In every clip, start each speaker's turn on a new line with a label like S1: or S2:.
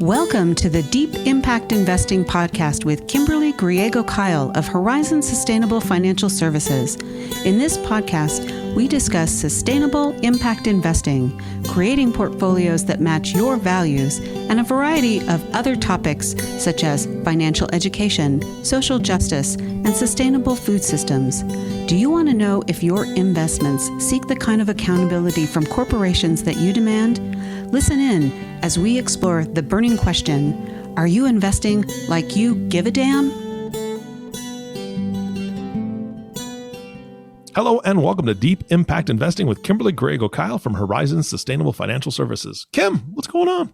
S1: Welcome to the Deep Impact Investing Podcast with Kimberly Griego-Kiel of Horizon Sustainable Financial Services. In this podcast, we discuss sustainable impact investing, creating portfolios that match your values, and a variety of other topics such as financial education, social justice, and sustainable food systems. Do you want to know if your investments seek the kind of accountability from corporations that you demand? Listen in as we explore the burning question, are you investing like you give a damn?
S2: Hello and welcome to Deep Impact Investing with Kimberly Griego-Kiel from Horizon Sustainable Financial Services. Kim, what's going on?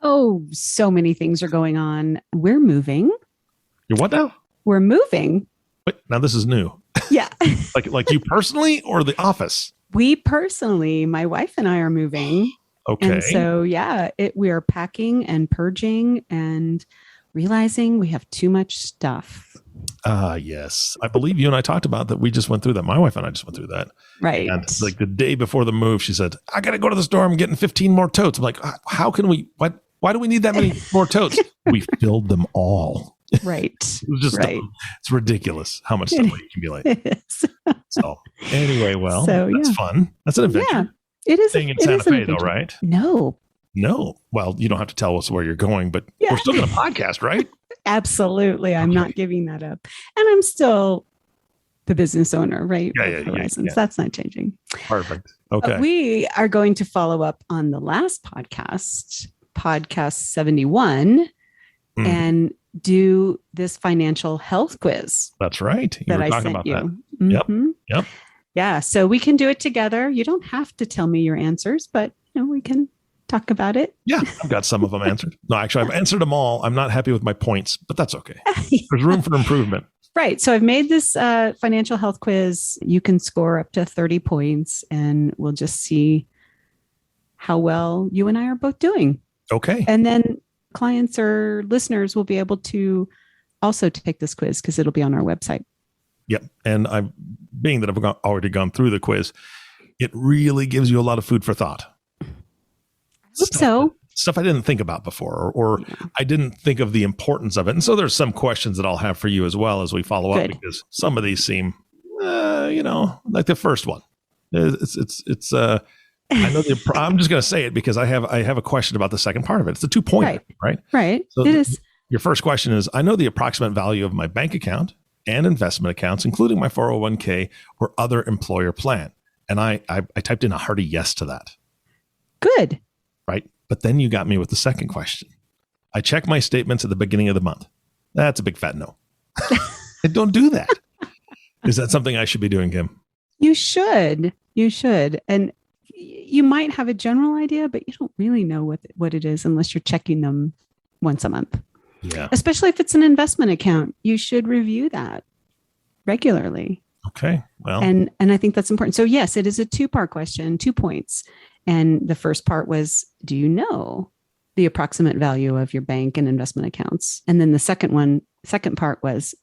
S1: Oh, so many things are going on. We're moving.
S2: You're what now?
S1: We're moving.
S2: Wait, now this is new.
S1: Yeah.
S2: like you personally or the office?
S1: We personally, my wife and I are moving.
S2: Okay.
S1: And so, we are packing and purging and realizing we have too much stuff.
S2: Yes. I believe you and I talked about that. We just went through that. My wife and I just went through that.
S1: Right.
S2: And like the day before the move, she said, I got to go to the store. I'm getting 15 more totes. I'm like, how can we, why do we need that many more totes? We filled them all.
S1: Right.
S2: It was just, it's ridiculous how much stuff we accumulate. So anyway, that's fun. That's an adventure.
S1: Yeah. It is.
S2: Staying in Santa Fe though, right?
S1: No.
S2: Well, you don't have to tell us where you're going, but we're still going to podcast, right?
S1: Absolutely. I'm not giving that up. And I'm still the business owner, right?
S2: Yeah.
S1: That's not changing.
S2: Perfect. Okay.
S1: But we are going to follow up on the last podcast 71, and do this financial health quiz.
S2: That's right.
S1: You were talking about that. Mm-hmm. Yep. Yeah. So we can do it together. You don't have to tell me your answers, but we can talk about it.
S2: Yeah. I've got some of them answered. No, actually, I've answered them all. I'm not happy with my points, but that's okay. There's room for improvement.
S1: Right. So I've made this financial health quiz. You can score up to 30 points and we'll just see how well you and I are both doing.
S2: Okay.
S1: And then clients or listeners will be able to also take this quiz because it'll be on our website.
S2: Yep. And being that I've already gone through the quiz, it really gives you a lot of food for thought. Stuff I didn't think about before, or I didn't think of the importance of it. And so there's some questions that I'll have for you as well as we follow up, because some of these seem, like the first one. It's I know I'm just going to say it because I have a question about the second part of it. It's the 2-pointer, right?
S1: Right.
S2: So
S1: it is.
S2: Your first question is, I know the approximate value of my bank account and investment accounts, including my 401k or other employer plan. And I typed in a hearty yes to that.
S1: Good.
S2: Right. But then you got me with the second question. I check my statements at the beginning of the month. That's a big fat no. I don't do that. Is that something I should be doing, Kim?
S1: You should. And you might have a general idea, but you don't really know what it is unless you're checking them once a month.
S2: Yeah.
S1: Especially if it's an investment account, you should review that regularly.
S2: Okay. Well,
S1: and I think that's important. So yes, it is a 2-part question, 2 points. And the first part was, do you know the approximate value of your bank and investment accounts? And then the second part was,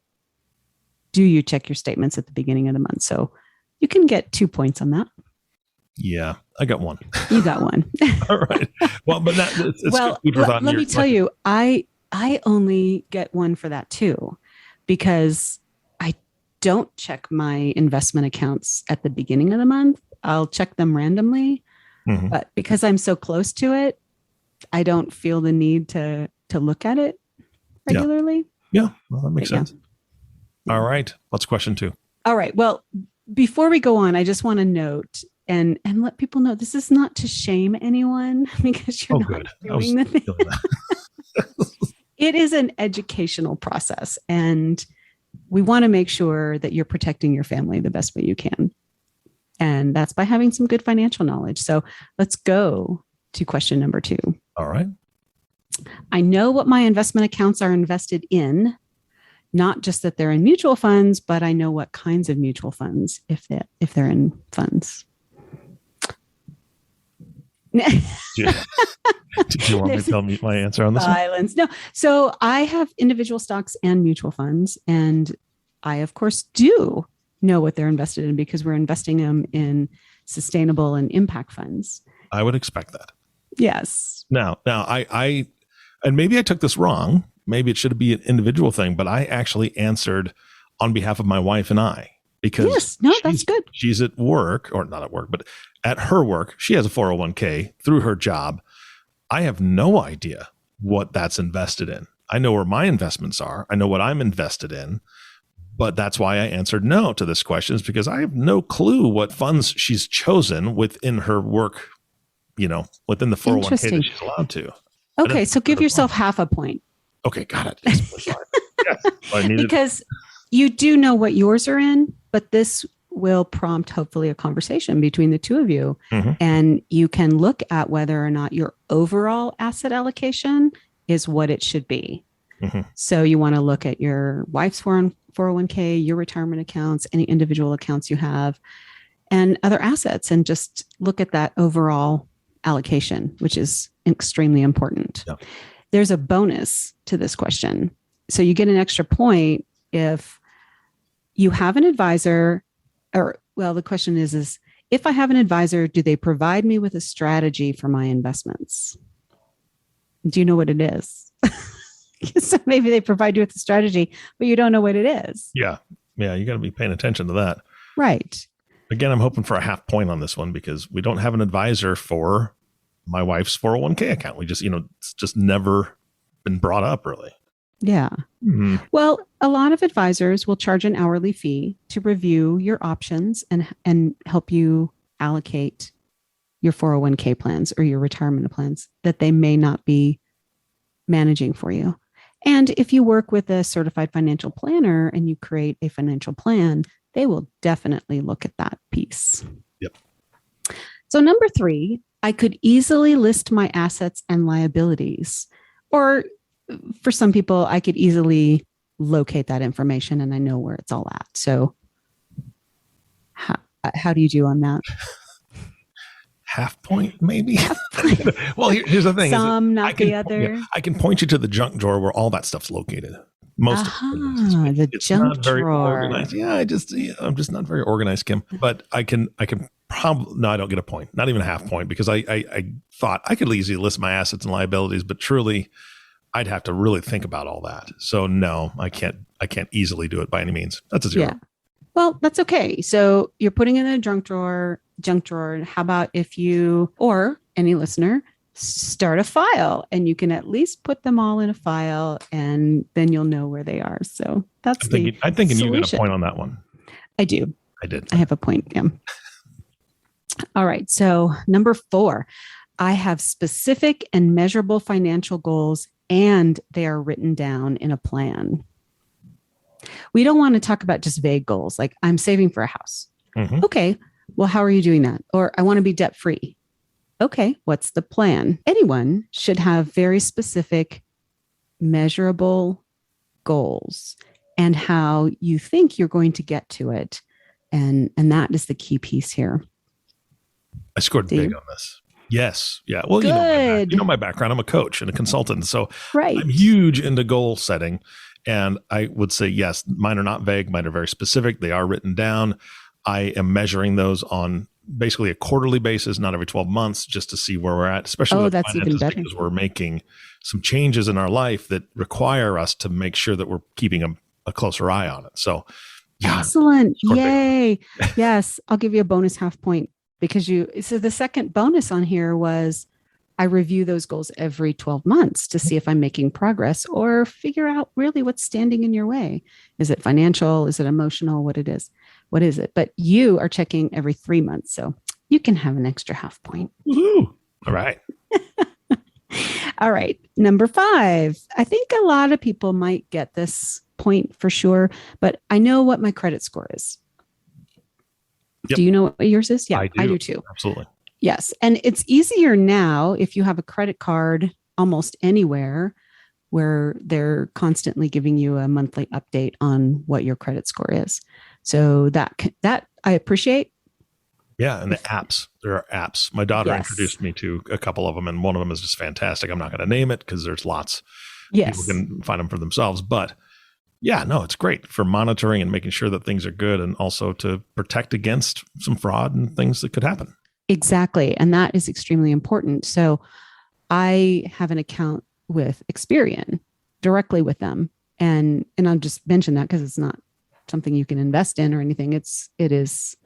S1: do you check your statements at the beginning of the month? So you can get 2 points on that.
S2: Yeah, I got 1.
S1: You got 1.
S2: All right. Well, but
S1: let me tell you, I only get 1 for that too, because I don't check my investment accounts at the beginning of the month. I'll check them randomly, but because I'm so close to it, I don't feel the need to look at it regularly.
S2: Yeah. Well, that makes sense. All right. What's question 2? All
S1: right. Well, before we go on, I just want to note and let people know this is not to shame anyone because you're not doing the thing. It is an educational process, and we want to make sure that you're protecting your family the best way you can. And that's by having some good financial knowledge. So let's go to question number 2.
S2: All right.
S1: I know what my investment accounts are invested in, not just that they're in mutual funds, but I know what kinds of mutual funds if they're in funds.
S2: Did you want me to tell me my answer on this
S1: silence? No. So I have individual stocks and mutual funds, and I, of course, do know what they're invested in because we're investing them in sustainable and impact funds.
S2: I would expect that.
S1: Yes.
S2: Now, I and maybe I took this wrong. Maybe it should be an individual thing, but I actually answered on behalf of my wife and I, because
S1: that's good.
S2: She's at work, or not at work, but at her work. She has a 401k through her job. I have no idea what that's invested in. I know where my investments are. I know what I'm invested in, but that's why I answered no to this question, is because I have no clue what funds she's chosen within her work, within the 401k that she's allowed to.
S1: Okay. So give yourself half a point.
S2: Okay. Got it. Yes,
S1: because you do know what yours are in, but this will prompt hopefully a conversation between the two of you.
S2: Mm-hmm.
S1: And you can look at whether or not your overall asset allocation is what it should be.
S2: Mm-hmm.
S1: So you want to look at your wife's 401k, your retirement accounts, any individual accounts you have, and other assets, and just look at that overall allocation, which is extremely important.
S2: Yeah.
S1: There's a bonus to this question. So you get an extra point if you have an advisor, the question is if I have an advisor, do they provide me with a strategy for my investments? Do you know what it is? So maybe they provide you with a strategy, but you don't know what it is.
S2: Yeah. You got to be paying attention to that.
S1: Right.
S2: Again, I'm hoping for a half point on this one, because we don't have an advisor for my wife's 401k account. We just, it's just never been brought up really.
S1: Yeah.
S2: Mm-hmm.
S1: Well, a lot of advisors will charge an hourly fee to review your options and help you allocate your 401k plans or your retirement plans that they may not be managing for you. And if you work with a certified financial planner and you create a financial plan, they will definitely look at that piece.
S2: Yep.
S1: So number 3, I could easily list my assets and liabilities. Or for some people, I could easily locate that information and I know where it's all at. So how do you do on that?
S2: Half point, maybe. Well, here's the thing.
S1: Some, not the other.
S2: I can point you to the junk drawer where all that stuff's located. Most of it.
S1: It's junk
S2: not very
S1: drawer.
S2: Organized. Yeah, I'm just not very organized, Kim. But I can probably, no, I don't get a point. Not even a half point, because I thought I could easily list my assets and liabilities, but truly I'd have to really think about all that. So no, I can't easily do it by any means. That's a 0.
S1: Yeah. Well, that's okay. So you're putting in a junk drawer. How about if you, or any listener, start a file and you can at least put them all in a file and then you'll know where they are. So that's
S2: I'm thinking you got a point on that one.
S1: I do.
S2: I did.
S1: I have a point. Yeah. All right. So number 4, I have specific and measurable financial goals and they are written down in a plan. We don't want to talk about just vague goals like I'm saving for a house.
S2: Mm-hmm.
S1: Okay. Well, how are you doing that? Or I want to be debt free. Okay. What's the plan? Anyone should have very specific, measurable goals and how you think you're going to get to it. And that is the key piece here.
S2: I scored big on this. Yes. Yeah. Well,
S1: good.
S2: you know my background. I'm a coach and a consultant. So
S1: right.
S2: I'm huge into goal setting. And I would say, yes, mine are not vague. Mine are very specific. They are written down. I am measuring those on basically a quarterly basis, not every 12 months, just to see where we're at, especially with
S1: that's even better.
S2: Because we're making some changes in our life that require us to make sure that we're keeping a closer eye on it. So yeah,
S1: excellent. Yay. Yes. I'll give you a bonus half point because so the second bonus on here was I review those goals every 12 months to see if I'm making progress or figure out really what's standing in your way. Is it financial? Is it emotional? What is it? But you are checking every 3 months. So you can have an extra half point.
S2: Woo-hoo. All right.
S1: All right. Number 5. I think a lot of people might get this point for sure, but I know what my credit score is.
S2: Yep.
S1: Do you know what yours is? Yeah, I do too.
S2: Absolutely.
S1: Yes. And it's easier now if you have a credit card almost anywhere where they're constantly giving you a monthly update on what your credit score is. So that I appreciate.
S2: Yeah. And the apps, there are apps. My daughter introduced me to a couple of them, and one of them is just fantastic. I'm not going to name it because there's lots.
S1: Yes.
S2: People can find them for themselves. But yeah, no, it's great for monitoring and making sure that things are good, and also to protect against some fraud and things that could happen.
S1: Exactly. And that is extremely important. So I have an account with Experian directly with them. And I'll just mention that because it's not something you can invest in or anything. It is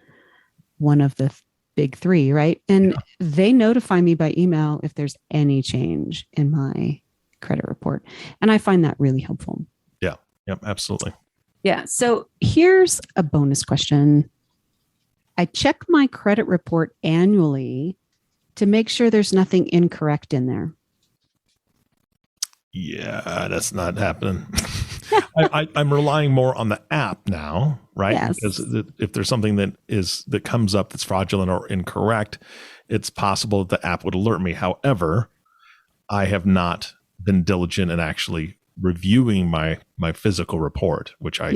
S1: one of the big three, right? And they notify me by email if there's any change in my credit report. And I find that really helpful.
S2: Yeah. Yep. Absolutely.
S1: Yeah. So here's a bonus question. I check my credit report annually to make sure there's nothing incorrect in there.
S2: Yeah, that's not happening. I'm relying more on the app now, right?
S1: Yes.
S2: Because if there's something that comes up that's fraudulent or incorrect, it's possible that the app would alert me. However, I have not been diligent in actually reviewing my physical report, which I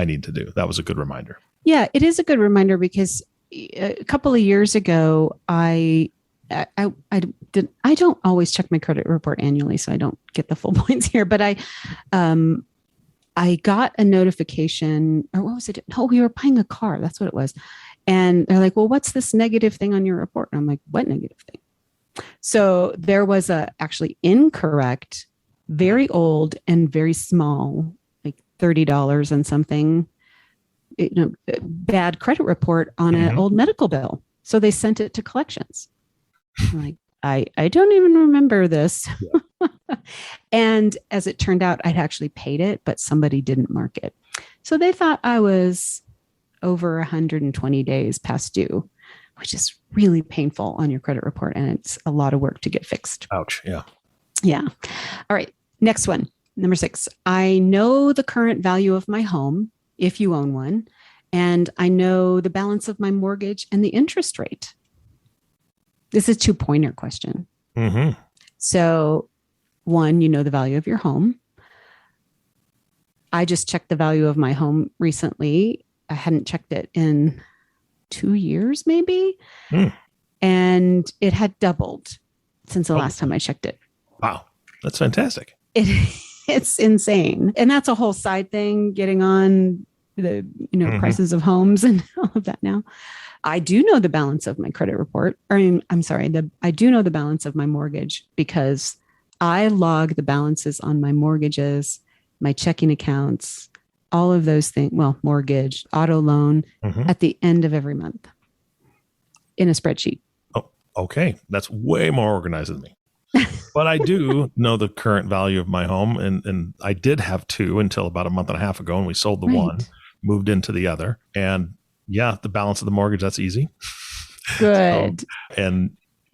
S2: need to do. That was a good reminder. Yeah,
S1: it is a good reminder because a couple of years ago, I don't always check my credit report annually, so I don't get the full points here. But I got a notification, or what was it? Oh, we were buying a car. That's what it was. And they're like, well, what's this negative thing on your report? And I'm like, what negative thing? So there was a actually incorrect, very old and very small, like $30 and something, bad credit report on an old medical bill. So they sent it to collections. I'm like, I don't even remember this. Yeah. And as it turned out, I'd actually paid it, but somebody didn't mark it. So they thought I was over 120 days past due, which is really painful on your credit report. And it's a lot of work to get fixed.
S2: Ouch. Yeah.
S1: Yeah. All right. Next one. Number 6. I know the current value of my home, if you own one, and I know the balance of my mortgage and the interest rate. This is a 2-pointer question.
S2: Mm-hmm.
S1: So 1, you know the value of your home. I just checked the value of my home recently. I hadn't checked it in 2 years, maybe. And it had doubled since the last time I checked it.
S2: Wow. That's fantastic.
S1: It's insane. And that's a whole side thing, getting on the prices of homes and all of that now. I do know the balance of my credit report. I do know the balance of my mortgage because I log the balances on my mortgages, my checking accounts, all of those things. Well, mortgage, auto loan at the end of every month in a spreadsheet.
S2: Oh, okay. That's way more organized than me. But I do know the current value of my home. And I did have 2 until about a month and a half ago. And we sold the one, moved into the other. And yeah, the balance of the mortgage, that's easy.
S1: Good.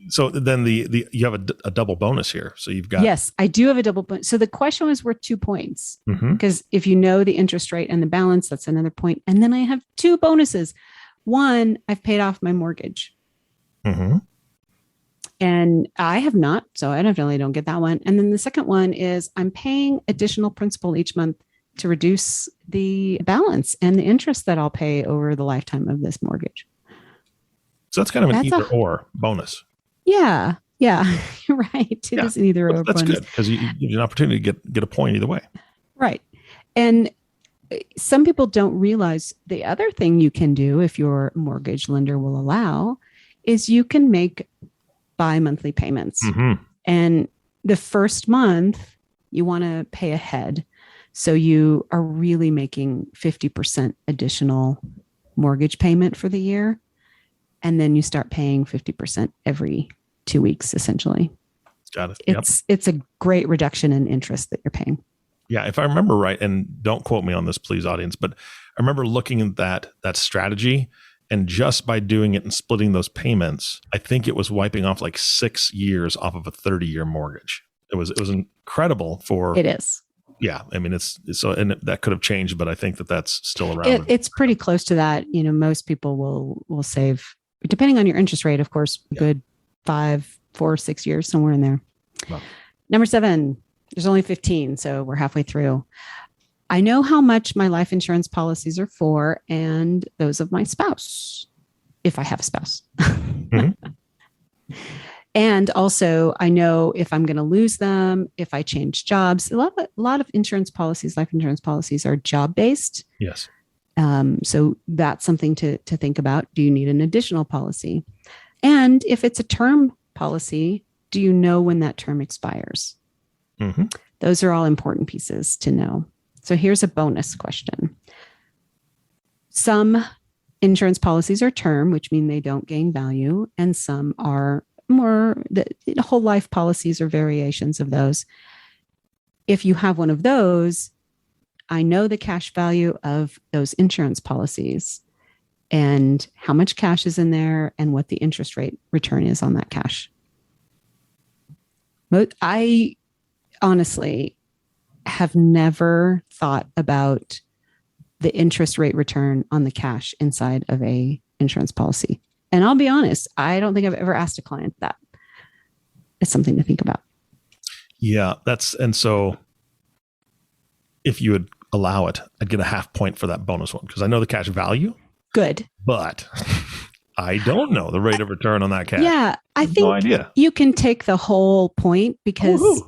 S2: So then you have a double bonus here. So you've got.
S1: Yes, I do have a double bonus. So the question was worth 2 points because if you know the interest rate and the balance, that's another point. And then I have 2 bonuses. 1, I've paid off my mortgage. And I have not. So I definitely don't get that one. And then the second one is I'm paying additional principal each month to reduce the balance and the interest that I'll pay over the lifetime of this mortgage.
S2: So that's kind of an either or bonus.
S1: Yeah. Yeah. You're right. It is an either or
S2: bonus. That's good because you give you an opportunity to get a point either way.
S1: Right. And some people don't realize the other thing you can do if your mortgage lender will allow is you can make bi-monthly payments. And the first month you want to pay ahead. So you are really making 50% additional mortgage payment for the year. And then you start paying 50% every 2 weeks, essentially.
S2: Got it.
S1: It's a great reduction in interest that you're paying.
S2: Yeah. If I remember right, and don't quote me on this, please, audience, but I remember looking at that strategy. And just by doing it and splitting those payments, I think it was wiping off like 6 years off of a 30-year mortgage. It was incredible for.
S1: It is.
S2: Yeah. I mean, it's so, and that could have changed, but I think that's still around.
S1: It's pretty close to that. Most people will save, depending on your interest rate, of course, good 5, 4, 6 years, somewhere in there. Wow. Number 7, there's only 15. So we're halfway through. I know how much my life insurance policies are for and those of my spouse, if I have a spouse. And also I know if I'm going to lose them, if I change jobs. A lot of insurance policies, life insurance policies are job-based.
S2: Yes.
S1: So that's something to think about. Do you need an additional policy? And if it's a term policy, do you know when that term expires?
S2: Mm-hmm.
S1: Those are all important pieces to know. So here's a bonus question. Some insurance policies are term, which mean they don't gain value, and some are more, the whole life policies or variations of those. If you have one of those, I know the cash value of those insurance policies and how much cash is in there and what the interest rate return is on that cash. But I honestly have never thought about the interest rate return on the cash inside of a insurance policy. And I'll be honest, I don't think I've ever asked a client that. It's something to think about.
S2: Yeah, and so if you would allow it, I'd get a half point for that bonus one because I know the cash value.
S1: Good.
S2: But I don't know the rate of return on that cash.
S1: Yeah, I think
S2: no idea.
S1: You can take the whole point because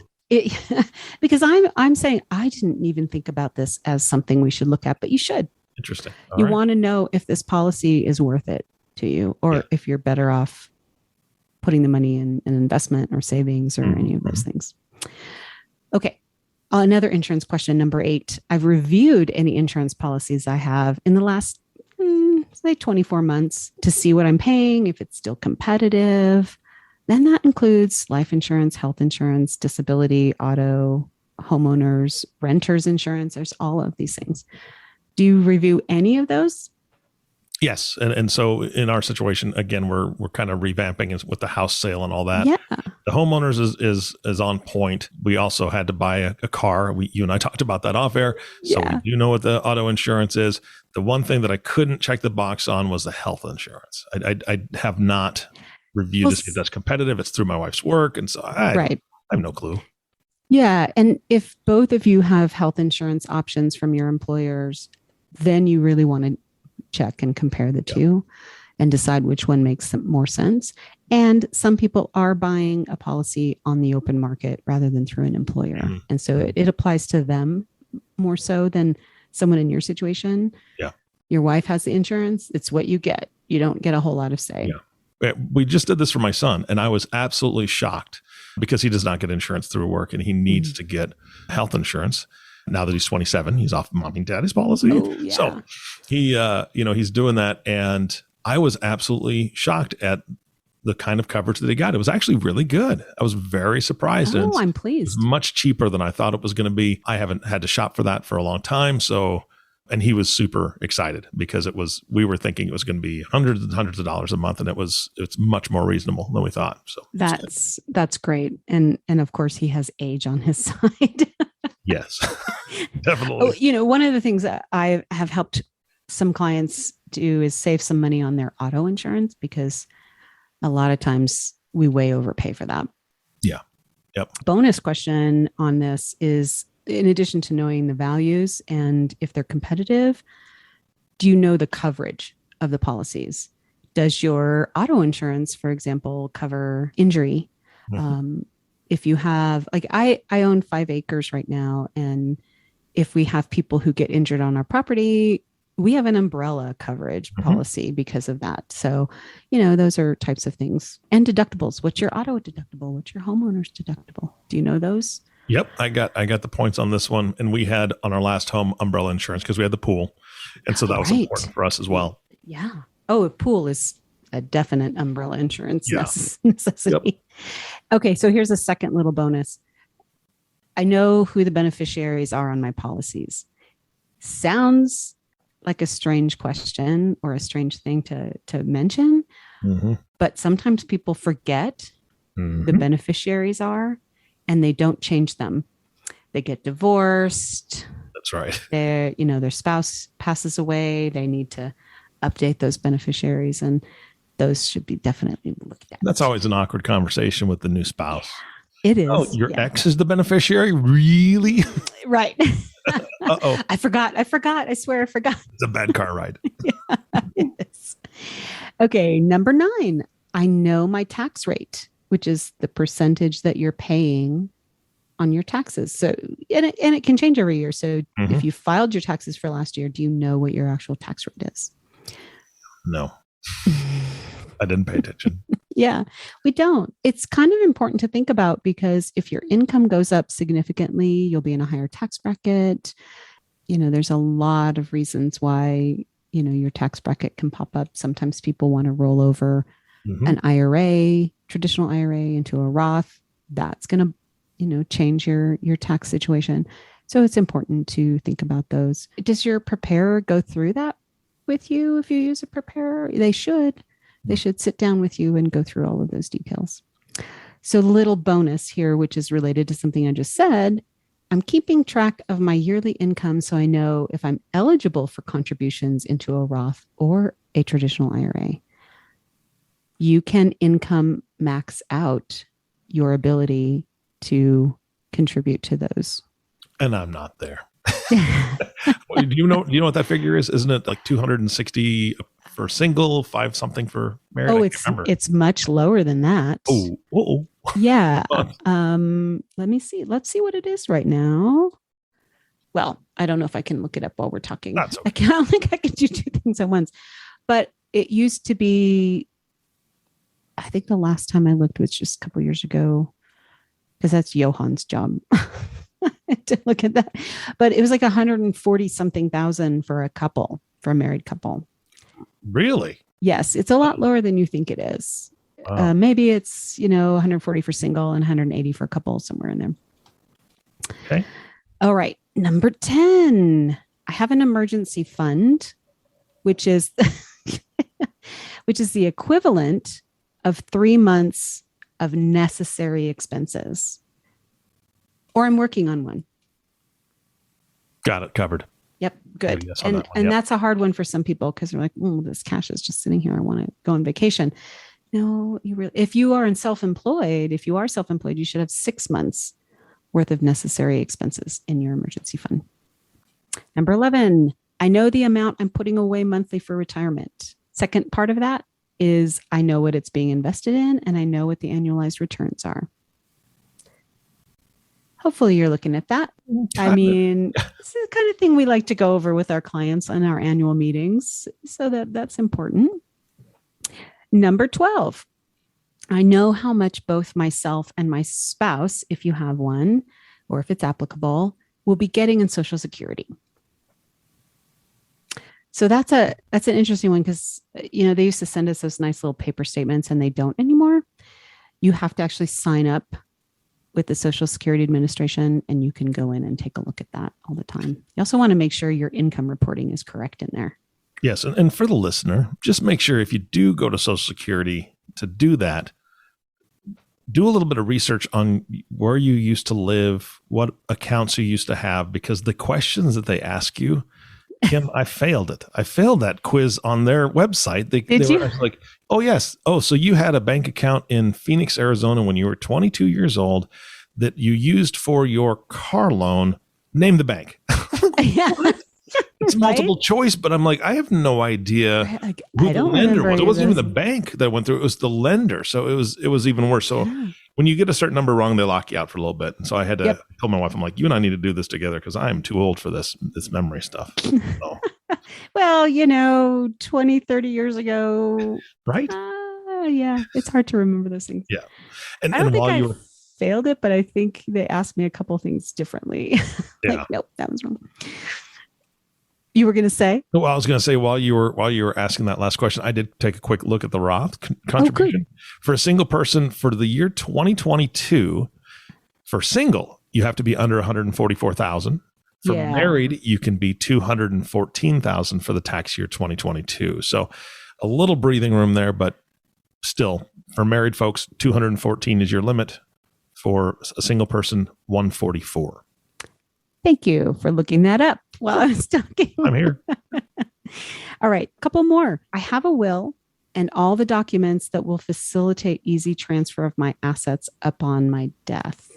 S1: because I'm saying I didn't even think about this as something we should look at, but you should.
S2: Interesting.
S1: You want to know if this policy is worth it to you or if you're better off putting the money in an investment or savings or any of those things. Okay. Another insurance question, number 8. I've reviewed any insurance policies I have in the last, say 24 months to see what I'm paying, if it's still competitive. Then that includes life insurance, health insurance, disability, auto, homeowners, renters insurance. There's all of these things. Do you review any of those?
S2: Yes. And so in our situation, again, we're kind of revamping with the house sale and all that.
S1: Yeah.
S2: The homeowners is on point. We also had to buy a car. You and I talked about that off air. So we do know what the auto insurance is. The one thing that I couldn't check the box on was the health insurance. I have not reviewed to see if that's competitive. It's through my wife's work. And so I have no clue.
S1: Yeah. And if both of you have health insurance options from your employers, then you really want to check and compare the two and decide which one makes more sense. And some people are buying a policy on the open market rather than through an employer. Mm-hmm. And so it applies to them more so than someone in your situation.
S2: Yeah.
S1: Your wife has the insurance. It's what you get. You don't get a whole lot of say.
S2: Yeah. We just did this for my son, and I was absolutely shocked because he does not get insurance through work and he needs to get health insurance. Now that he's 27, he's off mommy and daddy's policy.
S1: Oh, yeah.
S2: So he, he's doing that. And I was absolutely shocked at the kind of coverage that he got. It was actually really good. I was very surprised.
S1: Oh, I'm pleased.
S2: It was much cheaper than I thought it was going to be. I haven't had to shop for that for a long time. So, and he was super excited because we were thinking it was going to be hundreds and hundreds of dollars a month. And it's much more reasonable than we thought. So
S1: that's great. And of course he has age on his side.
S2: Yes, definitely.
S1: One of the things that I have helped some clients do is save some money on their auto insurance because a lot of times we way overpay for that.
S2: Yeah. Yep.
S1: Bonus question on this is, in addition to knowing the values and if they're competitive, do you know the coverage of the policies? Does your auto insurance, for example, cover injury? Mm-hmm. If you have, like I own 5 acres right now. And if we have people who get injured on our property, we have an umbrella coverage policy because of that. So, those are types of things. And deductibles. What's your auto deductible? What's your homeowner's deductible? Do you know those?
S2: Yep. I got the points on this one. And we had on our last home umbrella insurance because we had the pool. And so that was important for us as well.
S1: Yeah. Oh, a pool is a definite umbrella insurance necessity. Yep. Okay, so here's a second little bonus. I know who the beneficiaries are on my policies. Sounds like a strange question or a strange thing to mention, but sometimes people forget the beneficiaries are, and they don't change them. They get divorced.
S2: That's right.
S1: Their spouse passes away. They need to update those beneficiaries, and those should be definitely looked at.
S2: That's always an awkward conversation with the new spouse.
S1: It is.
S2: Oh, your ex is the beneficiary? Really?
S1: Right.
S2: Uh-oh.
S1: I forgot. I swear I forgot.
S2: It's a bad car ride.
S1: Yes. Okay. Number 9. I know my tax rate, which is the percentage that you're paying on your taxes. So, and it can change every year. So if you filed your taxes for last year, do you know what your actual tax rate is?
S2: No. I didn't pay attention.
S1: Yeah, we don't. It's kind of important to think about because if your income goes up significantly, you'll be in a higher tax bracket. There's a lot of reasons why, your tax bracket can pop up. Sometimes people want to roll over an IRA, traditional IRA into a Roth. That's going to, change your tax situation. So it's important to think about those. Does your preparer go through that with you if you use a preparer? They should. They should sit down with you and go through all of those details. So little bonus here, which is related to something I just said. I'm keeping track of my yearly income so I know if I'm eligible for contributions into a Roth or a traditional IRA. You can income max out your ability to contribute to those.
S2: And I'm not there. Do you know what that figure is? Isn't it like 260 for single, 5 something for married?
S1: Oh, it's much lower than that.
S2: Oh.
S1: Yeah. Let me see. Let's see what it is right now. Well, I don't know if I can look it up while we're talking.
S2: That's okay.
S1: I don't think I can do 2 things at once. But it used to be, I think the last time I looked was just a couple years ago, because that's Johan's job to look at that. But it was like 140 something thousand for a married couple.
S2: Really?
S1: Yes. It's a lot lower than you think it is.
S2: Wow.
S1: Maybe it's, 140 for single and 180 for a couple, somewhere in there.
S2: Okay.
S1: All right. Number 10, I have an emergency fund, which is the equivalent of 3 months of necessary expenses. Or I'm working on one.
S2: Got it covered.
S1: Yep. Good.
S2: Yes,
S1: and that's a hard one for some people because they're like, this cash is just sitting here. I want to go on vacation. No, if you are self-employed, you should have 6 months worth of necessary expenses in your emergency fund. Number 11, I know the amount I'm putting away monthly for retirement. Second part of that is I know what it's being invested in and I know what the annualized returns are. Hopefully you're looking at that. I mean, this is the kind of thing we like to go over with our clients on our annual meetings. So that's important. Number 12, I know how much both myself and my spouse, if you have one, or if it's applicable, will be getting in Social Security. So that's an interesting one because, they used to send us those nice little paper statements and they don't anymore. You have to actually sign up with the Social Security Administration and you can go in and take a look at that all the time. You also want to make sure your income reporting is correct in there.
S2: Yes. And for the listener, just make sure if you do go to Social Security to do that, do a little bit of research on where you used to live, what accounts you used to have, because the questions that they ask you, Kim, I failed it. I failed that quiz on their website. They were like, oh, yes. Oh, so you had a bank account in Phoenix, Arizona when you were 22 years old that you used for your car loan. Name the bank.
S1: Yeah.
S2: It's multiple choice, but I'm like, I have no idea who the lender was. It wasn't even the bank that went through. It was the lender. So it was even worse. So when you get a certain number wrong, they lock you out for a little bit. And so I had to tell my wife, I'm like, you and I need to do this together because I'm too old for this memory stuff. So.
S1: Well, 20, 30 years ago.
S2: Right.
S1: Yeah. It's hard to remember those things.
S2: Yeah.
S1: And I don't think I failed it, but I think they asked me a couple things differently.
S2: Yeah.
S1: Nope, that was wrong. You were going to say?
S2: Well, I was going to say while you were asking that last question, I did take a quick look at the Roth contribution for a single person for the year 2022. For single, you have to be under 144,000. For married, you can be 214,000 for the tax year 2022. So a little breathing room there, but still, for married folks, 214 is your limit. For a single person, 144.
S1: Thank you for looking that up while I was talking.
S2: I'm here.
S1: All right. A couple more. I have a will and all the documents that will facilitate easy transfer of my assets upon my death.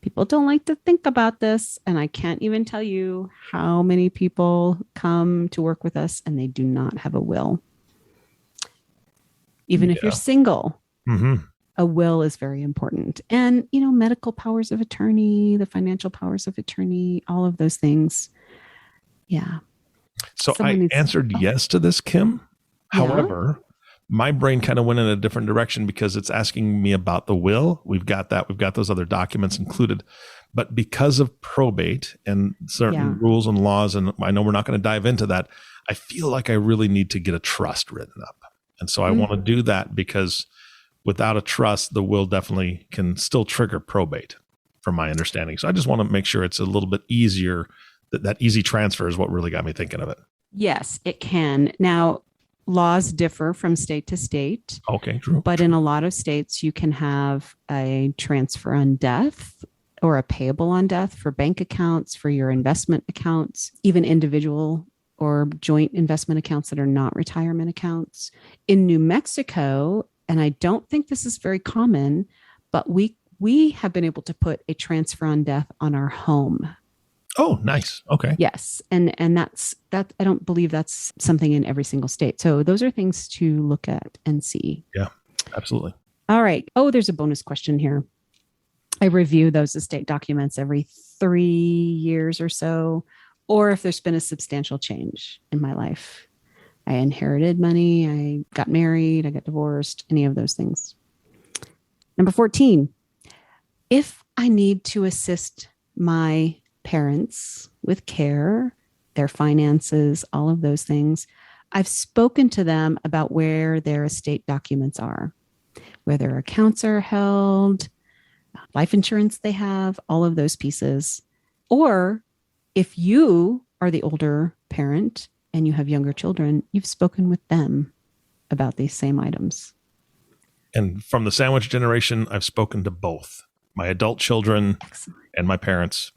S1: People don't like to think about this. And I can't even tell you how many people come to work with us and they do not have a will. Even if you're single. Mm-hmm. A will is very important. And, medical powers of attorney, the financial powers of attorney, all of those things. Yeah.
S2: So I answered yes to this, Kim.
S1: Yeah.
S2: However, my brain kind of went in a different direction because it's asking me about the will. We've got that. We've got those other documents included. But because of probate and certain rules and laws, and I know we're not going to dive into that, I feel like I really need to get a trust written up. And so I want to do that because without a trust, the will definitely can still trigger probate, from my understanding. So I just want to make sure it's a little bit easier. That easy transfer is what really got me thinking of it.
S1: Yes, it can. Now, laws differ from state to state.
S2: Okay, true.
S1: But in a lot of states, you can have a transfer on death or a payable on death for bank accounts, for your investment accounts, even individual or joint investment accounts that are not retirement accounts. In New Mexico, and I don't think this is very common, but we have been able to put a transfer on death on our home.
S2: Oh, nice. Okay.
S1: Yes. And that's I don't believe that's something in every single state. So those are things to look at and see.
S2: Yeah, absolutely.
S1: All right. Oh, there's a bonus question here. I review those estate documents every 3 years or so, or if there's been a substantial change in my life. I inherited money, I got married, I got divorced, any of those things. Number 14, if I need to assist my parents with care, their finances, all of those things, I've spoken to them about where their estate documents are, where their accounts are held, life insurance they have, all of those pieces. Or if you are the older parent and you have younger children, you've spoken with them about these same items.
S2: And from the sandwich generation, I've spoken to both my adult children and my parents.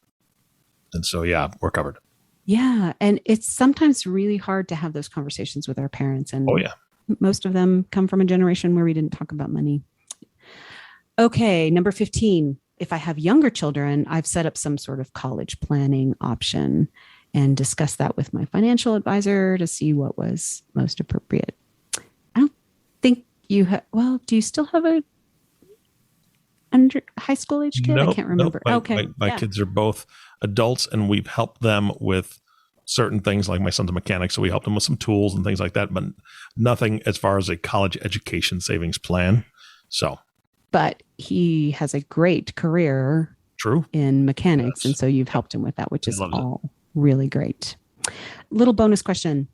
S2: And so, yeah, we're covered.
S1: Yeah. And it's sometimes really hard to have those conversations with our parents. And most of them come from a generation where we didn't talk about money. Okay. Number 15, if I have younger children, I've set up some sort of college planning option and discussed that with my financial advisor to see what was most appropriate. I don't think you have, well, do you still have a under high school age kid? I can't remember.
S2: My kids are both adults, and we've helped them with certain things. Like my son's a mechanic, so we helped him with some tools and things like that, but nothing as far as a college education savings plan. But
S1: he has a great career in mechanics. Yes. And so you've helped him with that, which is all really great. Little bonus question.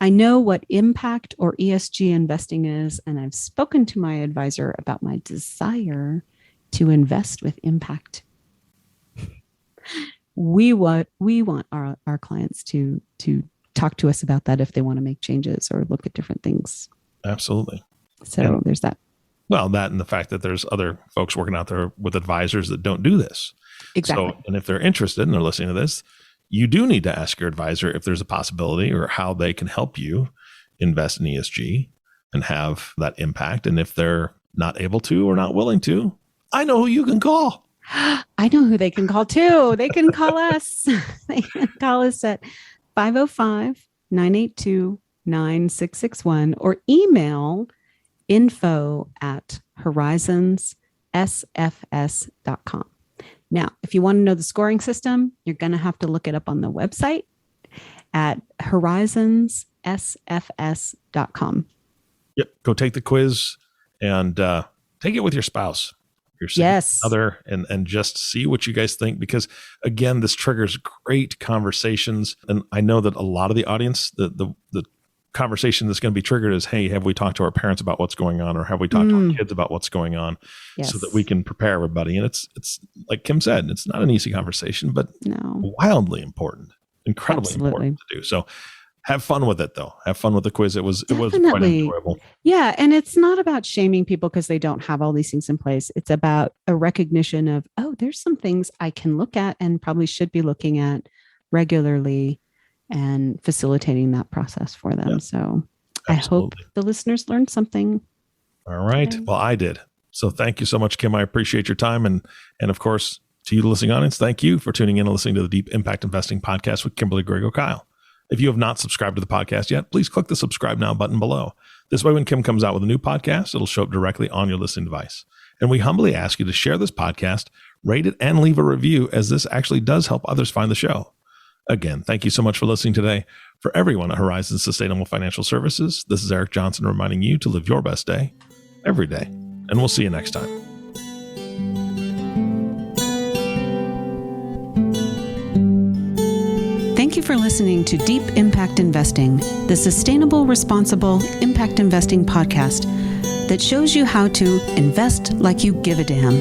S1: I know what impact or ESG investing is, and I've spoken to my advisor about my desire to invest with impact. We want our clients to talk to us about that if they want to make changes or look at different things.
S2: Absolutely.
S1: So there's that.
S2: Well, that and the fact that there's other folks working out there with advisors that don't do this.
S1: Exactly.
S2: So, and if they're interested and they're listening to this, you do need to ask your advisor if there's a possibility or how they can help you invest in ESG and have that impact. And if they're not able to or not willing to, I know who you can call.
S1: I know who they can call too. They can call us. They can call us at 505-982-9661 or email info@horizonssfs.com. Now, if you want to know the scoring system, you're going to have to look it up on the website at horizonssfs.com.
S2: Yep. Go take the quiz and take it with your spouse, your significant other, and just see what you guys think. Because again, this triggers great conversations. And I know that a lot of the audience, the conversation that's going to be triggered is, hey, have we talked to our parents about what's going on, or have we talked to our kids about what's going on, so that we can prepare everybody. And it's like Kim said, it's not an easy conversation, but wildly important, incredibly important to do. So have fun with it, though. Have fun with the quiz. It was quite enjoyable.
S1: Yeah. And it's not about shaming people because they don't have all these things in place. It's about a recognition of, oh, there's some things I can look at and probably should be looking at regularly, and facilitating that process for them. Yeah, so absolutely. I hope the listeners learned something.
S2: All right. Well, I did. So thank you so much, Kim. I appreciate your time. And of course, to you, the listening audience, thank you for tuning in and listening to the Deep Impact Investing Podcast with Kimberly Griego-Kiel. If you have not subscribed to the podcast yet, please click the subscribe now button below. This way, when Kim comes out with a new podcast, it'll show up directly on your listening device. And we humbly ask you to share this podcast, rate it, and leave a review, as this actually does help others find the show. Again, thank you so much for listening today. For everyone at Horizon Sustainable Financial Services, this is Eric Johnson reminding you to live your best day every day. And we'll see you next time.
S1: Thank you for listening to Deep Impact Investing, the sustainable, responsible impact investing podcast that shows you how to invest like you give a damn.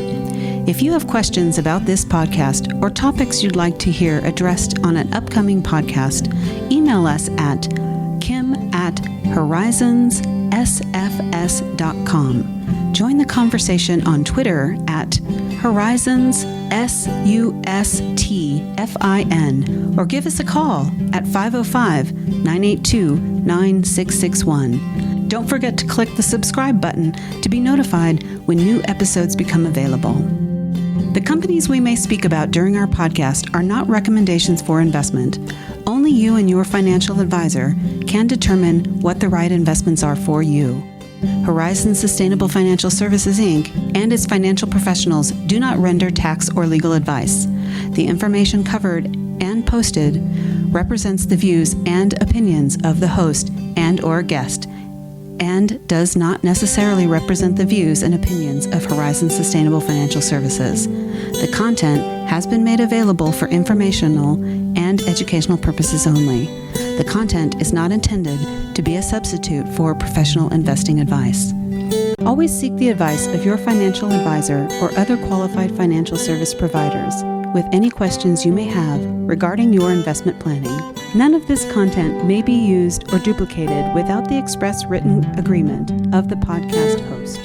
S1: If you have questions about this podcast or topics you'd like to hear addressed on an upcoming podcast, email us at kim@horizonssfs.com. Join the conversation on Twitter at horizonssustfin, or give us a call at 505-982-9661. Don't forget to click the subscribe button to be notified when new episodes become available. The companies we may speak about during our podcast are not recommendations for investment. Only you and your financial advisor can determine what the right investments are for you. Horizon Sustainable Financial Services, Inc. and its financial professionals do not render tax or legal advice. The information covered and posted represents the views and opinions of the host and/or guest, and does not necessarily represent the views and opinions of Horizon Sustainable Financial Services. The content has been made available for informational and educational purposes only. The content is not intended to be a substitute for professional investing advice. Always seek the advice of your financial advisor or other qualified financial service providers with any questions you may have regarding your investment planning. None of this content may be used or duplicated without the express written agreement of the podcast host.